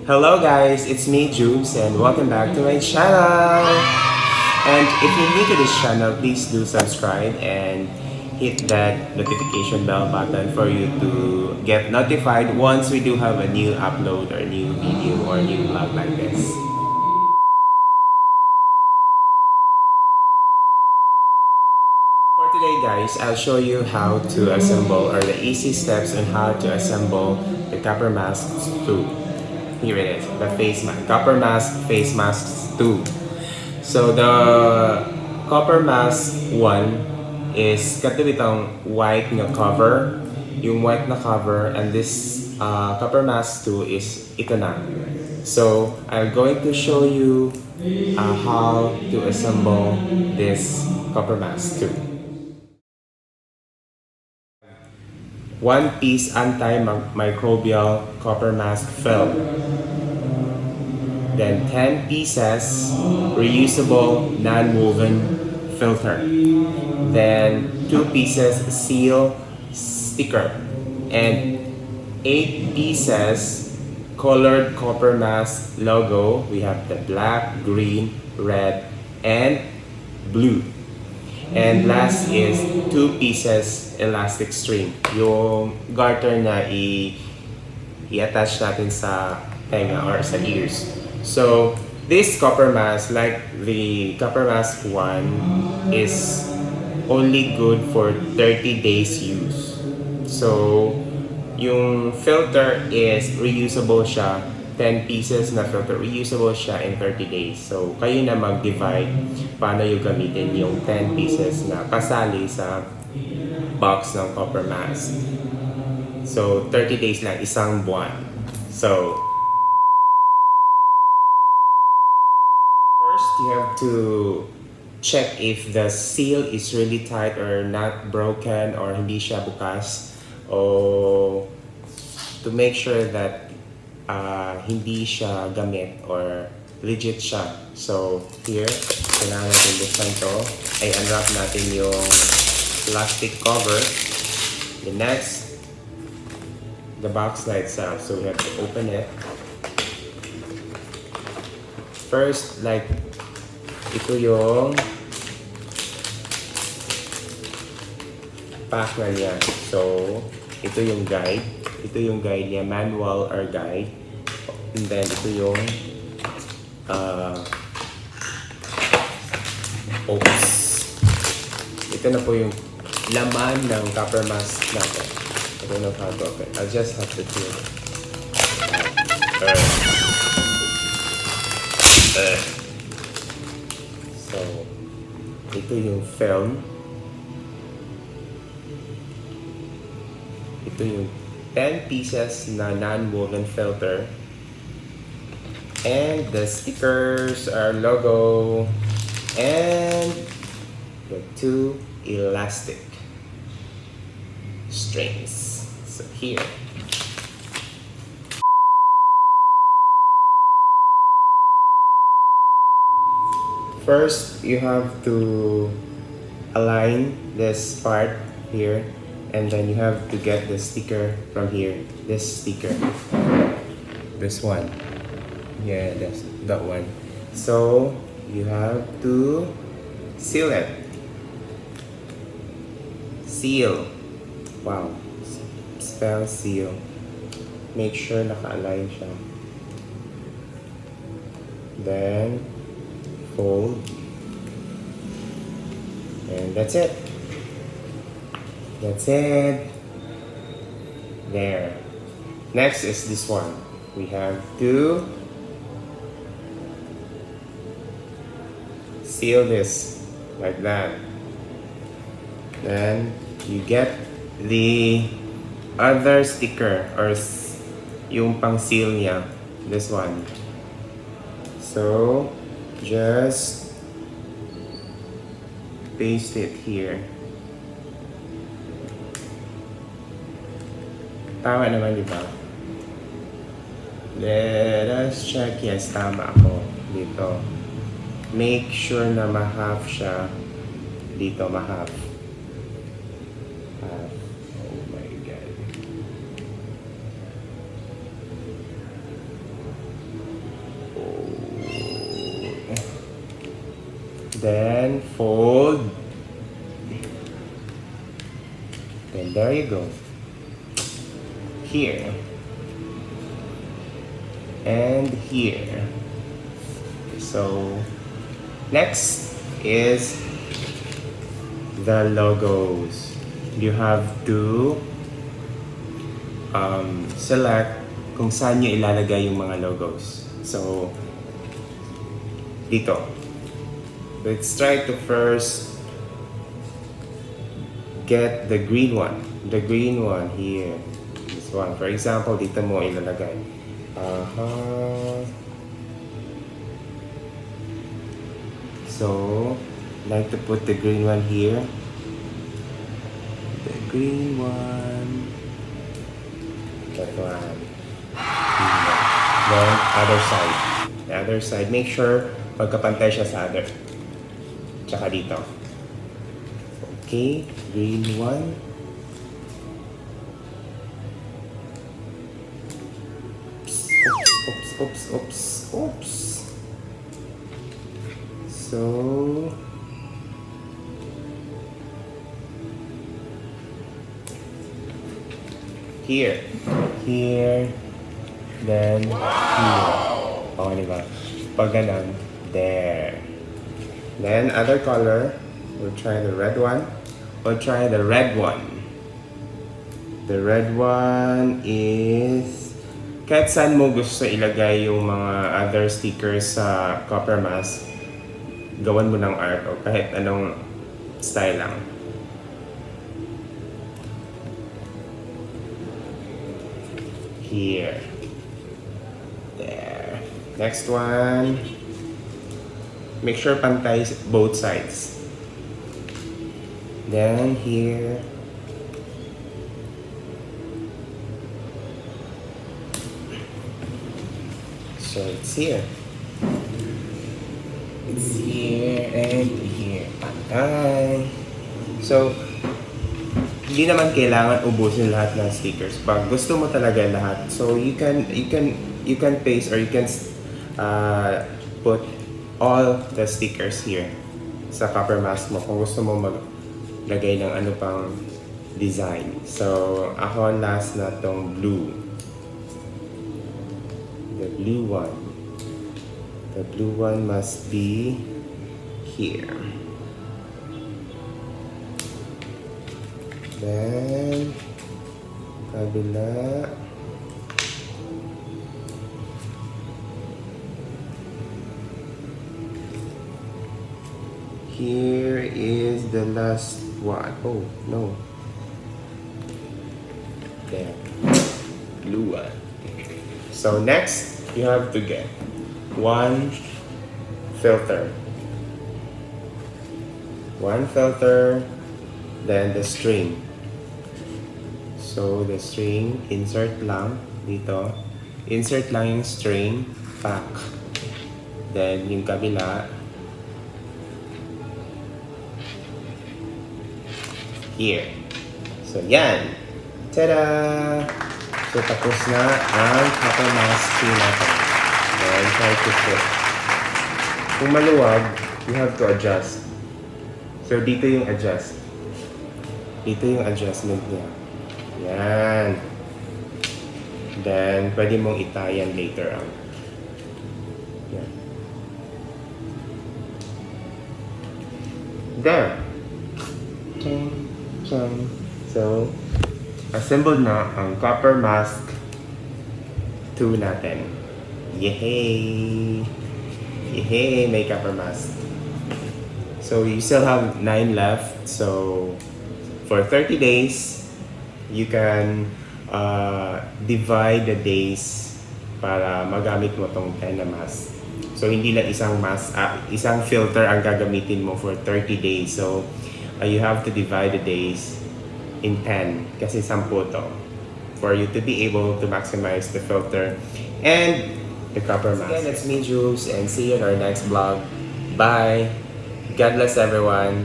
Hello guys, it's me Jubes and welcome back to my channel. And if you're new to this channel, please do subscribe and hit that notification bell button for you to get notified once we do have a new upload or new video or new vlog like this. For today guys, I'll show you how to assemble or the easy steps on how to assemble the Coppermask 2. Here it is, the Coppermask Facemask 2. So the Coppermask 1 is katuloy itong white na cover, yung white na cover, and this Coppermask 2 is ito na. So I'm going to show you how to assemble this Coppermask 2. 1-piece anti-microbial Coppermask film. Then 10 pieces reusable non-woven filter. Then 2 pieces seal sticker. And 8 pieces colored Coppermask logo. We have the black, green, red, and blue. And last is 2 pieces elastic string. Yung garter na i-attach natin sa tenga or sa ears. So, this Coppermask, like the Coppermask 1, is only good for 30 days use. So, yung filter is reusable siya. 10 pieces na filter, reusable siya in 30 days. So, kayo na mag-divide paano yung gamitin yung 10 pieces na kasali sa box ng Coppermask. So, 30 days lang, isang buwan. So, first, you have to check if the seal is really tight or not broken or hindi siya bukas. O to make sure that hindi siya gamit or legit siya. So, here, kailangan natin buksan to. Ay, unwrap natin yung plastic cover. The next, the box na itself. So, we have to open it. First, like, ito yung pack na niya. So, ito yung guide. Ito yung guide niya, manual or guide. And then, ito yung oops. Ito na po yung laman ng Coppermask natin. I don't know how to open. I'll just have to do it. So, ito yung film. Ito yung 10 pieces na non-woven filter. And the stickers, our logo, and the 2 elastic strings. So here. First, you have to align this part here. And then you have to get the sticker from here. This sticker. This one. Yeah, that's that one. So, you have to seal it. Seal. Wow. Spell seal. Make sure naka-align siya. Then, fold. And that's it. That's it. There. Next is this one. We have to seal this like that. Then you get the other sticker or yung pang seal niya. This one. So just paste it here. Tama naman, di ba? Let us check. Yes, tama ako dito. Make sure na ma-half siya. Dito, ma-half. Half. Oh my God. then fold, then there you go. Here and here. So next is the logos. You have to select kung saan nyo ilalagay yung mga logos. So dito, let's try to first get the green one. The green one here. This one. For example, dito mo ilalagay. So, like to put the green one here. The green one. That one. Then, other side. The other side. Make sure magkapantay siya sa other. Tsaka dito. Okay. Green one. Oops. So here, then here. Okay, diba? Pag ganun, there. Then other color, we'll try the red one. We'll try the red one. The red one is kahit saan mo gusto ilagay yung mga other stickers sa Coppermask, gawan mo ng art o kahit anong style lang. Here. There. Next one. Make sure pantay both sides. Then here. So it's here. It's here and here. Pantay. So, hindi naman kailangan ubusin lahat ng stickers. Pag gusto mo talaga lahat, so you can paste or you can put all the stickers here sa Coppermask mo kung gusto mo maglagay ng ano pang design. So, ako last na tong blue. The blue one. The blue one must be here. Then, kabila. Here is the last one. Oh, no. There. Blue one. So next, you have to get one filter. One filter, then the string. So the string, insert lang dito. Insert lang yung string, pack. Then yung kabila, here. So yan. Tada! So tapos na ang Coppermask 2 natin. Then try to fit. Kung maluwag, you have to adjust. So dito yung adjust. Dito yung adjustment niya. Yan. Then pwede mong itayan later on. Yan. There. So, assembled na ang Coppermask 2 natin. Yehey! Yehey! May Coppermask. So, you still have 9 left. So, for 30 days, you can divide the days para magamit mo tong 10 na mask. So, hindi lang isang mask, isang filter ang gagamitin mo for 30 days. So, you have to divide the days in 10 kasi 10 to for you to be able to maximize the filter and the Coppermask. Again, it's me, Jules, and see you in our next vlog. Bye! God bless everyone!